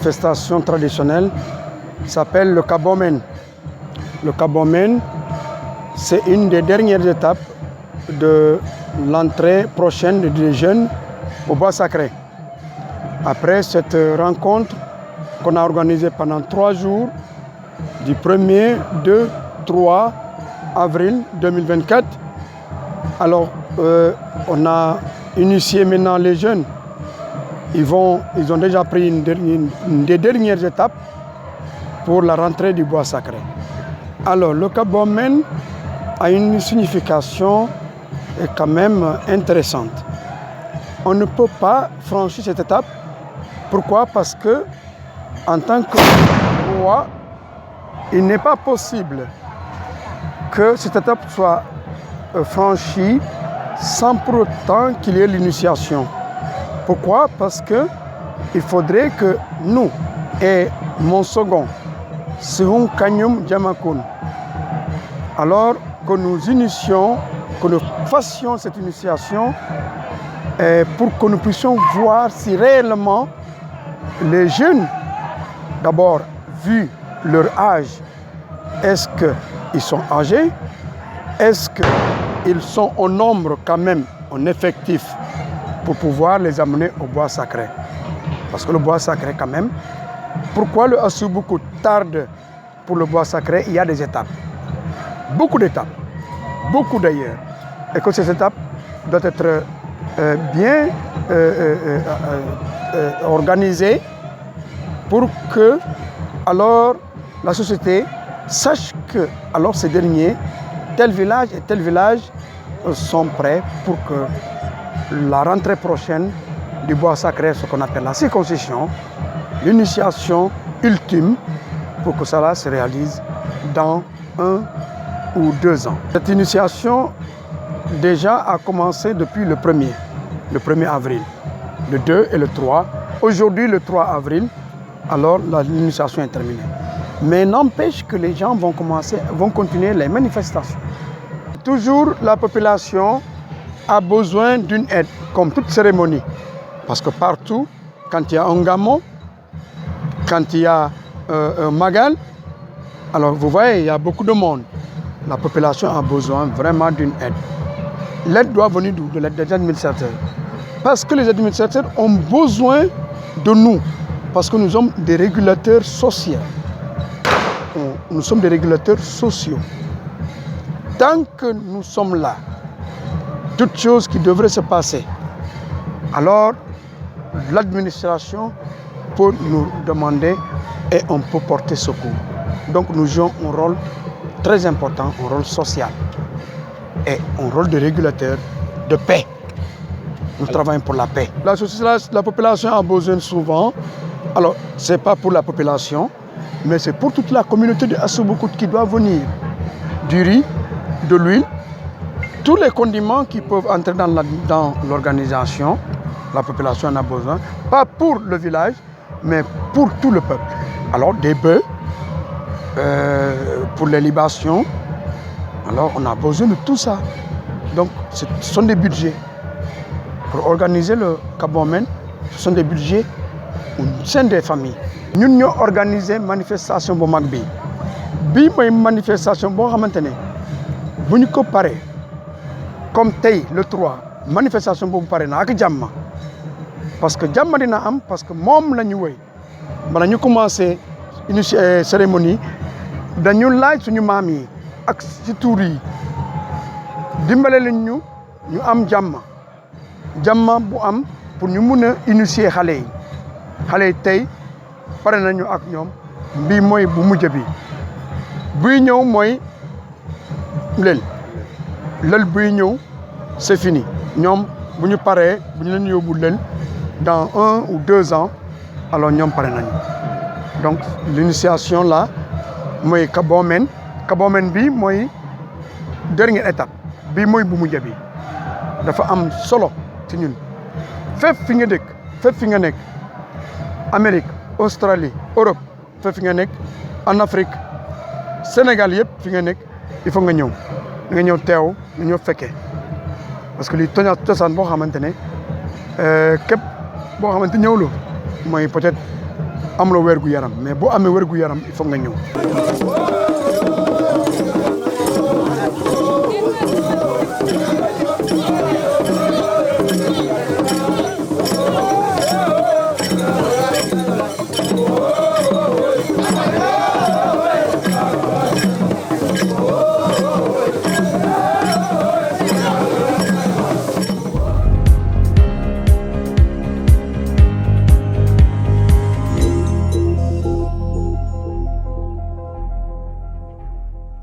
manifestation traditionnelle s'appelle le Kabomen. Le Kabomen, c'est une des dernières étapes de l'entrée prochaine des jeunes au bois sacré. Après cette rencontre qu'on a organisée pendant 3 jours, du 1er, 2, 3 avril 2024, alors on a initié maintenant les jeunes. Ils ont déjà pris une des dernières étapes pour la rentrée du bois sacré. Alors le Kabomen a une signification quand même intéressante. On ne peut pas franchir cette étape. Pourquoi? Parce que en tant que roi, il n'est pas possible que cette étape soit franchie sans pour autant qu'il y ait l'initiation. Pourquoi? Parce que il faudrait que nous et mon second, Sihun Kanyum Djamakun, alors que nous initions, que nous fassions cette initiation pour que nous puissions voir si réellement les jeunes, d'abord vu leur âge, est-ce qu'ils sont âgés? Est-ce qu'ils sont au nombre quand même, en effectif, pour pouvoir les amener au bois sacré? Parce que le bois sacré quand même, pourquoi le Asubuku tarde pour le bois sacré? Il y a des étapes, beaucoup d'étapes, beaucoup d'ailleurs. Et que ces étapes doivent être bien organisées pour que alors la société sache que alors ces derniers, tel village et tel village sont prêts pour que la rentrée prochaine du bois sacré, ce qu'on appelle la circoncision, l'initiation ultime, pour que cela se réalise dans 1 ou 2 ans. Cette initiation déjà a commencé depuis le 1er avril, le 2 et le 3. Aujourd'hui, le 3 avril, alors l'initiation est terminée. Mais n'empêche que les gens vont continuer les manifestations. Toujours la population a besoin d'une aide, comme toute cérémonie. Parce que partout, quand il y a un gamon, quand il y a un magal, alors vous voyez, il y a beaucoup de monde. La population a besoin vraiment d'une aide. L'aide doit venir d'où? De l'aide des administrateurs. Parce que les administrateurs ont besoin de nous. Parce que nous sommes des régulateurs sociaux. Nous sommes des régulateurs sociaux. Tant que nous sommes là, toutes choses qui devraient se passer, alors l'administration peut nous demander et on peut porter secours. Donc nous jouons un rôle très important, un rôle social et un rôle de régulateur de paix. Nous travaillons pour la paix. La population a besoin souvent, alors ce n'est pas pour la population, mais c'est pour toute la communauté de Asubuku qui doit venir. Du riz, de l'huile, tous les condiments qui peuvent entrer dans l'organisation, la population en a besoin, pas pour le village, mais pour tout le peuple. Alors des bœufs, pour les libations, alors on a besoin de tout ça. Donc ce sont des budgets. Pour organiser le Kabomen, ce sont des budgets au sein des familles. Nous avons organisé une manifestation pour Magbi. Bi mooy manifestation boo xamante ne bu ñu ko paree comme tey le 3 manifestation boobu pare na ak jàmm parce que jàmm dina am parce que moom la ñu wëy bala ñu commencé initier cérémonie dañu laaj suñu maam yi ak ci tuur yi dimbale leen ñu am jàmm bu am pour ñu mun a initier xale yi tey pare nañu ak ñoom bii mooy bu mujj bi buy ñëw mooy lël buy ñëw c'est fini ñoom bu ñu paree bu ñu leen yóbbu lël dans 1 ou 2 ans alors ñoom pare nañu donc l'initiation là mooy Kabomen bi mooy dernière étape bii mooy bu mujj bi dafa am solo ci ñun fépp fi nga nekk Amérique Australie Europe fépp fi nga nekk en Afrique Sénégal yëpp fi nga nekk il faut nga ñëw teew nga ñëw fekkee parce que lii cosaan boo xamante ne képp boo xamante ñëwlu mooy peut-être amuloo wér gu yaram mais boo amee wér gu yaram il faut nga ñëw.